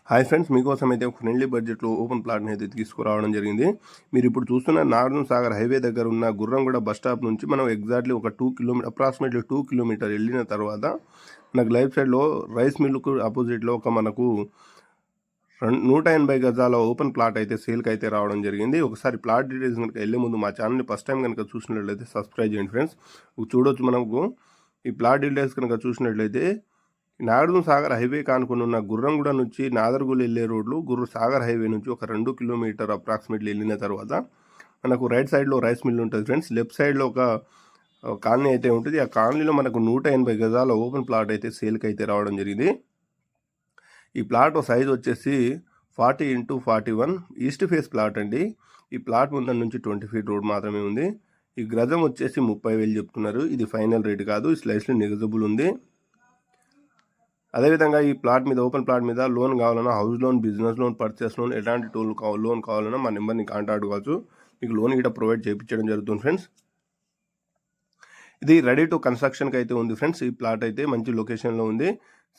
Hi friends, మీకోసం అయితే ఒక ఫ్రెండ్లీ బడ్జెట్లో ఓపెన్ ప్లాట్ని అయితే తీసుకురావడం జరిగింది. మీరు ఇప్పుడు చూస్తున్న నాగార్జున సాగర్ హైవే దగ్గర ఉన్న గుర్రంగూడ బస్ స్టాప్ నుంచి మనం ఎగ్జాక్ట్లీ ఒక 2 కిలోమీటర్ అప్రాక్సిమేట్లీ 2 కిలోమీటర్ వెళ్ళిన తర్వాత మనకు లైఫ్ సైడ్లో రైస్ మిల్లుకు ఆపోజిట్లో ఒక మనకు 180 గజాల ఓపెన్ ప్లాట్ అయితే సేల్కి అయితే రావడం జరిగింది. ఒకసారి ప్లాట్ డీటెయిల్స్ కనుక వెళ్ళే ముందు మా ఛానల్ని ఫస్ట్ టైం కనుక చూసినట్లయితే సబ్స్క్రైబ్ చేయండి ఫ్రెండ్స్. చూడొచ్చు మనకు ఈ ప్లాట్ డీటెయిల్స్ కనుక చూసినట్లయితే నాగార్జున సాగర్ హైవే కానుకొని ఉన్న గుర్రంగూడ నుంచి నాదర్గుల్ వెళ్ళే రోడ్లు సాగర్ హైవే నుంచి ఒక 2 కిలోమీటర్ అప్రాక్సిమేట్లీ వెళ్ళిన తర్వాత మనకు రైట్ సైడ్లో రైస్ మిల్ ఉంటుంది ఫ్రెండ్స్. లెఫ్ట్ సైడ్లో ఒక కాలనీ అయితే ఉంటుంది. ఆ కాలనీలో మనకు 180 గజాల ఓపెన్ ప్లాట్ అయితే సేల్కి అయితే రావడం జరిగింది. ఈ ప్లాట్ సైజ్ వచ్చేసి 40x41 ఈస్ట్ ఫేస్ ప్లాట్ అండి. ఈ ప్లాట్ ముందర నుంచి 20 ఫీట్ రోడ్ మాత్రమే ఉంది. ఈ గజం వచ్చేసి 30,000 చెప్తున్నారు. ఇది ఫైనల్ రేట్ కాదు, స్లైస్లీ నెగోజియబుల్ ఉంది. అదేవిధంగా ఈ ప్లాట్ మీద ఓపెన్ ప్లాట్ మీద లోన్ కావాలన్నా, house loan, business loan, purchase loan, ఎలాంటి లోన్ కావాలన్నా మా నెంబర్ని కాంటాక్ట్ కావచ్చు. మీకు లోన్ గిట్ట ప్రొవైడ్ చేయించడం జరుగుతుంది ఫ్రెండ్స్. ఇది రెడీ టు కన్స్ట్రక్షన్కి అయితే ఉంది ఫ్రెండ్స్. ఈ ప్లాట్ అయితే మంచి లొకేషన్లో ఉంది.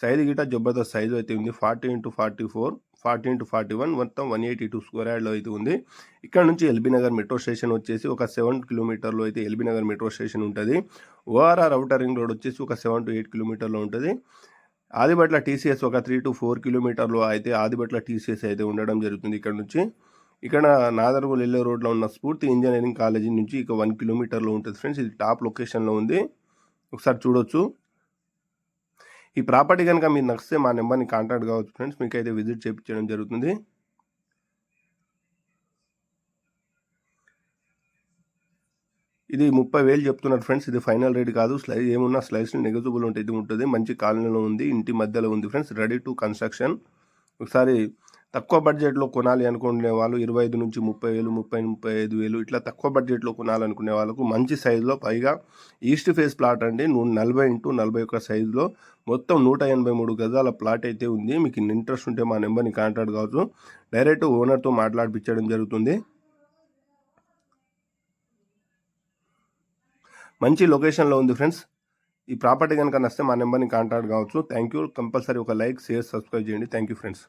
సైజ్ గిట్ట జబర్దస్త్ సైజు అయితే ఉంది. 40x44, 40x41 మొత్తం 182 స్క్వేర్ యార్డ్లో అయితే ఉంది. ఇక్కడ నుంచి ఎల్బీ నగర్ మెట్రో స్టేషన్ వచ్చేసి ఒక 7 కిలోమీటర్లో అయితే ఎల్బీ నగర్ మెట్రో స్టేషన్ ఉంటుంది. ఓఆర్ఆర్ అవుటర్ రింగ్ రోడ్ వచ్చేసి ఒక 7 to 8 కిలోమీటర్లో ఉంటుంది. ఆదిబట్ల టీసీఎస్ ఒక 3 to 4 కిలోమీటర్లో అయితే ఆదిబట్ల టీసీఎస్ అయితే ఉండడం జరుగుతుంది. ఇక్కడ నుంచి ఇక్కడ నాదర్గుల్ వెళ్ళే రోడ్లో ఉన్న స్ఫూర్తి ఇంజనీరింగ్ కాలేజీ నుంచి ఇక 1 కిలోమీటర్లో ఉంటుంది ఫ్రెండ్స్. ఇది టాప్ లొకేషన్లో ఉంది, ఒకసారి చూడొచ్చు. ఈ ప్రాపర్టీ కనుక మీరు నచ్చితే మా నెంబర్ని కాంటాక్ట్ కావచ్చు ఫ్రెండ్స్. మీకు అయితే విజిట్ చేయించడం జరుగుతుంది. ఇది 30,000 చెప్తున్నారు ఫ్రెండ్స్. ఇది ఫైనల్ రేట్ కాదు, ఏమున్నా స్లైస్ నెగోజియబుల్ ఉంటుంది. మంచి కాలనీలో ఉంది, ఇంటి మధ్యలో ఉంది ఫ్రెండ్స్. Ready to construction. ఒకసారి తక్కువ బడ్జెట్లో కొనాలి అనుకునే వాళ్ళు 25 నుంచి 30,000, 35,000 ఇట్లా తక్కువ బడ్జెట్లో కొనాలనుకునే వాళ్ళకు మంచి సైజులో, పైగా ఈస్ట్ ఫేస్ ప్లాట్ అండి. 40x41 సైజులో మొత్తం 183 గజాల ప్లాట్ అయితే ఉంది. మీకు ఇంట్రెస్ట్ ఉంటే మా నెంబర్ని కాంటాక్ట్ కావచ్చు. డైరెక్ట్ ఓనర్తో మాట్లాడిపించడం జరుగుతుంది. మంచి లొకేషన్లో ఉంది ఫ్రెండ్స్. ఈ ప్రాపర్టీ కనుక నచ్చితే మా నెంబర్ని కాంటాక్ట్ కావచ్చు. Thank you. కంపల్సరీ ఒక లైక్, షేర్, సబ్స్క్రైబ్ చేయండి. Thank you friends.